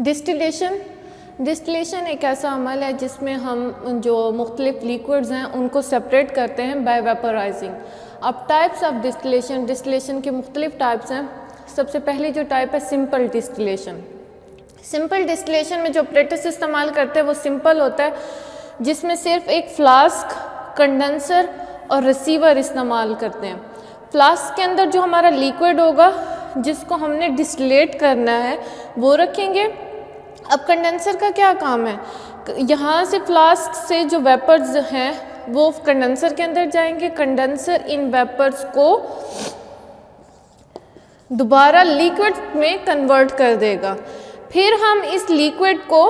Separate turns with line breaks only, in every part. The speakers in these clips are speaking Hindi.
डिस्टिलेशन एक ऐसा अमल है जिसमें हम जो मुख्तलिफ लिक्विड्स हैं उनको सेपरेट करते हैं बाय वेपोराइजिंग। अब टाइप्स ऑफ डिस्टिलेशन के मुख्तलिफ टाइप्स हैं। सबसे पहली जो टाइप है सिंपल डिस्टिलेशन। सिंपल डिस्टिलेशन में जो ऑपरेटर्स इस्तेमाल करते हैं वो सिंपल होता है, जिसमें सिर्फ एक फ्लास्क, कंडेंसर और रिसीवर इस्तेमाल करते हैं। फ्लास्क के अंदर जो हमारा लिक्विड होगा जिसको हमने डिस्टिलेट करना है वो रखेंगे। अब कंडेंसर का क्या काम है, यहाँ से फ्लास्क से जो वेपर्स हैं वो कंडेंसर के अंदर जाएंगे। कंडेंसर इन वेपर्स को दोबारा लिक्विड में कन्वर्ट कर देगा। फिर हम इस लिक्विड को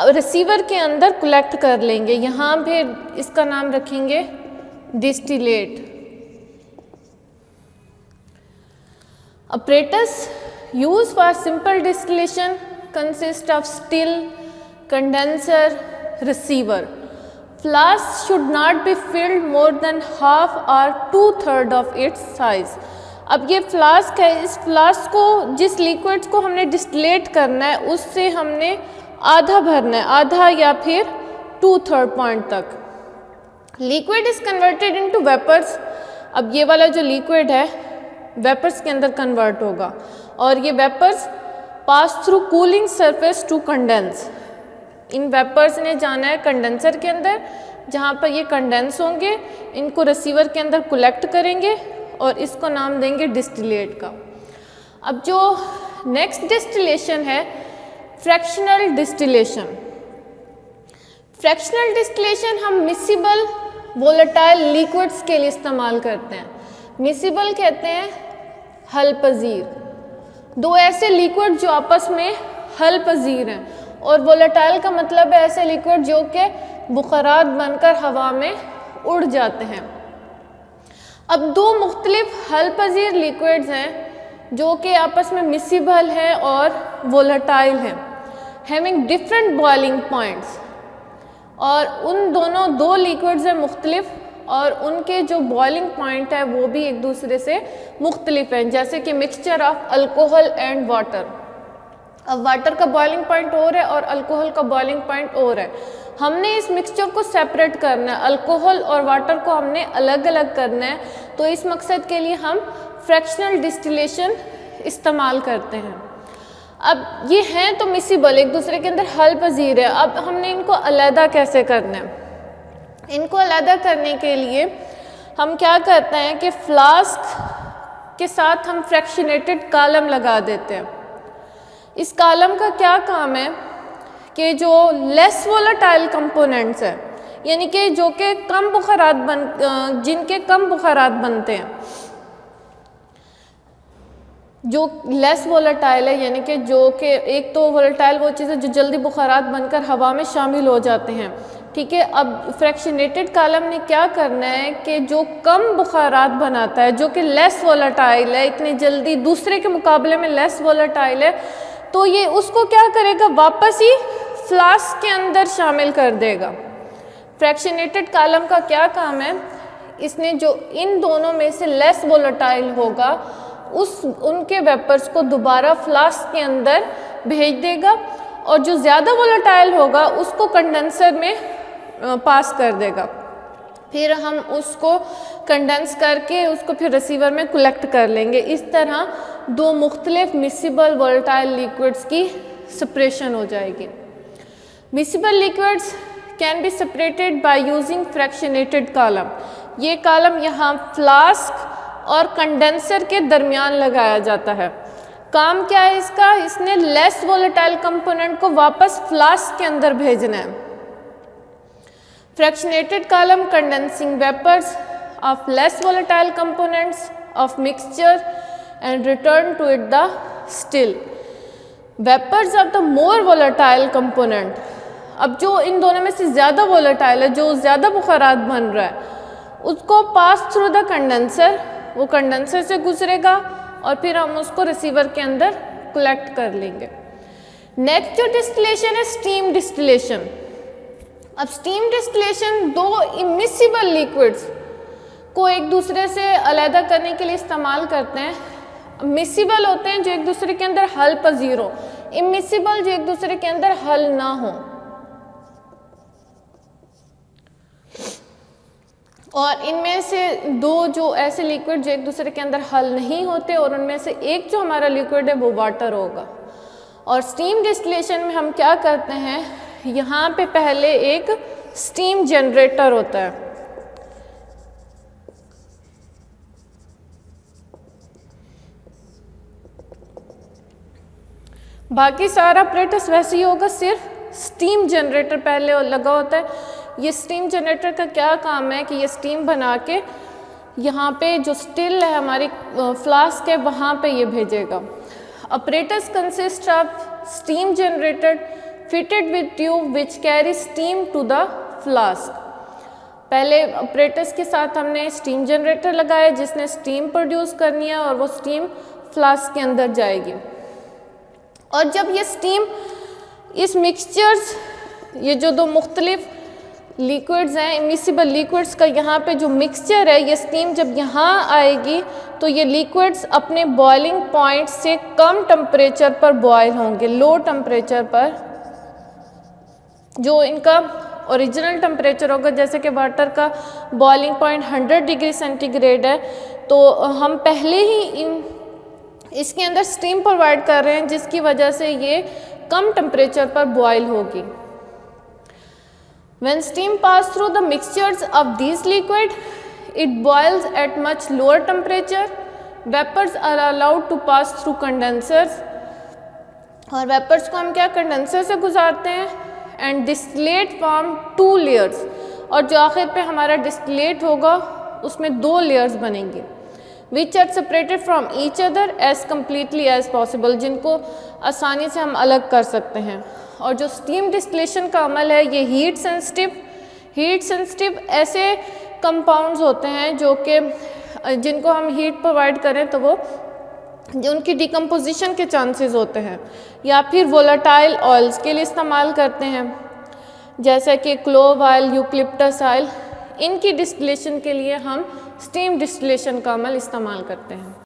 रिसीवर के अंदर कलेक्ट कर लेंगे। यहाँ फिर इसका नाम रखेंगे distillate. Apparatus used for simple distillation consist of still, condenser, receiver. Flask should not be filled more than half or 2/3 of its size. अब ये फ्लास्क है, इस फ्लास्क को जिस लिक्विड को हमने डिस्टिलेट करना है उससे हमने आधा भरना है, आधा या फिर 2/3 पॉइंट तक। Liquid is converted into vapours. अब ये वाला जो लिक्विड है वेपर्स के अंदर कन्वर्ट होगा और ये vapours pass through cooling surface to condense. इन वेपर्स ने जाना है कंडेंसर के अंदर, जहाँ पर ये कंडेंस होंगे। इनको रिसीवर के अंदर कलेक्ट करेंगे और इसको नाम देंगे डिस्टिलेट का। अब जो नेक्स्ट डिस्टिलेशन है फ्रैक्शनल डिस्टिलेशन। फ्रैक्शनल डिस्टिलेशन हम मिसिबल वोलेटाइल लिक्विड्स के लिए इस्तेमाल करते हैं। मिसिबल कहते हैं हल पजीर, दो ऐसे लिक्विड जो आपस में हल पजीर हैं, और वोलेटाइल का मतलब है ऐसे लिक्विड जो कि बुखारात बनकर हवा में उड़ जाते हैं। अब दो मुख्तलिफ हल पजीर लिक्विड्स हैं जो कि आपस में मिसिबल हैं और वोलेटाइल हैं, हैविंग डिफरेंट बॉइलिंग पॉइंट्स। और उन दोनों दो लिक्विड्स हैं मुख्तलिफ और उनके जो बॉइलिंग पॉइंट है वो भी एक दूसरे से मुख्तलिफ हैं, जैसे कि mixture of alcohol and water. अब वाटर का बॉइलिंग पॉइंट और है और अल्कोहल का बॉइलिंग पॉइंट और है। हमने इस मिक्सचर को सेपरेट करना है, अल्कोहल और वाटर को हमने अलग अलग करना है। तो इस मकसद के लिए हम फ्रैक्शनल डिस्टिलेशन इस्तेमाल करते हैं। अब ये हैं तो मिसिबल, एक दूसरे के अंदर हल पजीर है। अब हमने इनको अलहदा कैसे करना है? इनको अलहदा करने के लिए हम क्या करते हैं कि फ्लास्क के साथ हम फ्रैक्शनेटेड कॉलम लगा देते हैं। इस कॉलम का क्या काम है कि जो लेस वोलेटाइल कंपोनेंट्स हैं, यानी कि जो कि कम बुखारात जिनके कम बुखारात बनते हैं, जो लेस वोलेटाइल है, यानी कि जो कि एक तो वोलेटाइल वो चीज़ है जो जल्दी बुखारात बनकर हवा में शामिल हो जाते हैं, ठीक है। अब फ्रैक्शनेटेड कॉलम ने क्या करना है कि जो कम बुखारात बनाता है, जो कि लेस वोलेटाइल है, इतनी जल्दी दूसरे के मुकाबले में लेस वोलेटाइल है, तो ये उसको क्या करेगा, वापस ही फ्लास्क के अंदर शामिल कर देगा। फ्रैक्शनेटेड कॉलम का क्या काम है, इसने जो इन दोनों में से लेस वोलेटाइल होगा उनके वेपर्स को दोबारा फ्लास्क के अंदर भेज देगा और जो ज़्यादा वोलेटाइल होगा उसको कंडेंसर में पास कर देगा। फिर हम उसको कंडेंस करके उसको फिर रिसीवर में कलेक्ट कर लेंगे। इस तरह दो मुख्तलिफ मिसिबल वोलेटाइल लिक्विड्स की सेपरेशन हो जाएगी। Miscible liquids can be separated by using फ्रैक्शनेटेड column. ये कॉलम यहाँ फ्लास्क और कंडेंसर के दरमियान लगाया जाता है। काम क्या है इसका, इसने लेस वोलेटाइल कंपोनेंट को वापस फ्लास्क के अंदर भेजना है। Fractionated column condensing vapours of less volatile components of mixture and return to it the still vapours of the more volatile component. अब जो इन दोनों में से ज़्यादा वोलेटाइल है, जो ज़्यादा बुखारात बन रहा है, उसको पास थ्रू द कंडेंसर, वो कंडेंसर से गुजरेगा और फिर हम उसको रिसीवर के अंदर कलेक्ट कर लेंगे। नेक्स्ट जो डिस्टिलेशन है स्टीम डिस्टिलेशन। अब स्टीम डिस्टिलेशन दो इमिसिबल लिक्विड्स को एक दूसरे से अलहदा करने के लिए इस्तेमाल करते हैं। मिसिबल होते हैं जो एक दूसरे के अंदर हल पजीर हो, इमिसिबल जो एक दूसरे के अंदर हल ना हो, और इनमें से दो जो ऐसे लिक्विड जो एक दूसरे के अंदर हल नहीं होते, और उनमें से एक जो हमारा लिक्विड है वो वाटर होगा। और स्टीम डिस्टिलेशन में हम क्या करते हैं, यहाँ पे पहले एक स्टीम जनरेटर होता है, बाकी सारा अपरेटस वैसे ही होगा, सिर्फ स्टीम जनरेटर पहले लगा होता है। ये स्टीम जनरेटर का क्या काम है कि ये स्टीम बना के यहाँ पे जो स्टिल है हमारी फ्लास्क है वहाँ पे ये भेजेगा। Apparatus consists of steam generator fitted with tube which carry steam to the flask। पहले apparatus के साथ हमने स्टीम जनरेटर लगाया जिसने स्टीम प्रोड्यूस करनी है और वो स्टीम फ्लास्क के अंदर जाएगी। और जब ये स्टीम इस मिक्सचर्स, ये जो दो मुख्तलिफ लिक्विड्स हैं इमिसिबल लिक्विड्स का, यहाँ पे जो मिक्सचर है ये स्टीम जब यहाँ आएगी तो ये लिक्विड्स अपने बॉइलिंग पॉइंट से कम टेम्परेचर पर बॉयल होंगे, लो टेम्परेचर पर। जो इनका ओरिजिनल टेम्परेचर होगा, जैसे कि वाटर का बॉइलिंग पॉइंट 100 डिग्री सेंटीग्रेड है, तो हम पहले ही इसके अंदर स्टीम प्रोवाइड कर रहे हैं जिसकी वजह से ये कम टेम्परेचर पर बॉयल होगी। When steam pass through the mixtures of these liquid, it boils at much lower temperature. Vapors are allowed to pass through condensers, और वेपर्स को हम क्या कंडेंसर से गुजारते हैं, एंड डिस्टिलेट फॉर्म 2 layers, और जो आखिर पे हमारा डिस्टिलेट होगा उसमें 2 layers बनेंगे, which are separated from each other as completely as possible, जिनको आसानी से हम अलग कर सकते हैं। और जो स्टीम डिस्टिलेशन का अमल है ये हीट सेंसिटिव ऐसे कंपाउंड्स होते हैं जो कि जिनको हम हीट प्रोवाइड करें तो वो जो उनकी डिकम्पोजिशन के चांसेस होते हैं, या फिर वोलेटाइल ऑयल्स के लिए इस्तेमाल करते हैं, जैसे कि क्लोव ऑयल, यूकलिप्टस ऑयल। इनकी डिस्टिलेशन के लिए हम स्टीम डिस्टिलेशन का अमल इस्तेमाल करते हैं।